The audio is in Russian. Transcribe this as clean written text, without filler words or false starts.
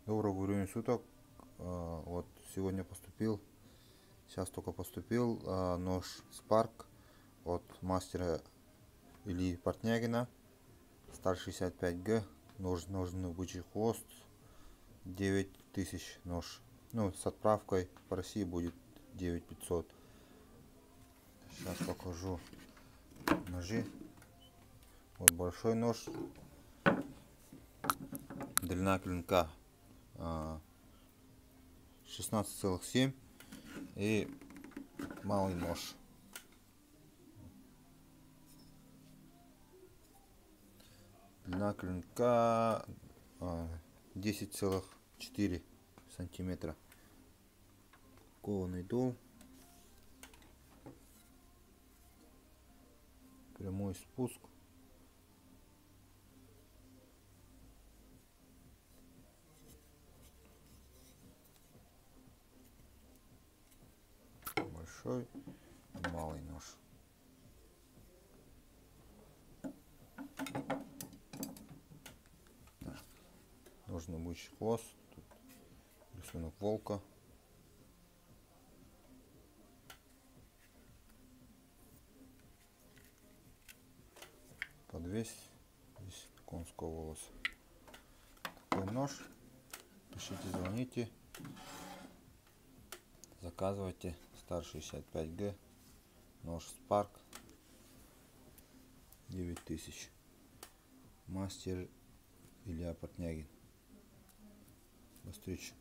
Доброго времени суток. Вот сегодня поступил, сейчас только поступил нож Spark от мастера Ильи Портнягина, сталь 65Г, ножный бычий хвост, 9000 нож. Ну, с отправкой по России будет 9500. Сейчас покажу ножи. Вот большой нож, длина клинка 16,7, и малый нож. Длина клинка 10,4 сантиметра. Кованый дул. Прямой спуск. Большой и малый нож. Ножный бычий хвост. Тут рисунок волка. Подвесь здесь конского волоса. Такой нож. Пишите, звоните, заказывайте. Сталь 65Г, нож Spark, 9000. Мастер Илья Портнягин. До встречи.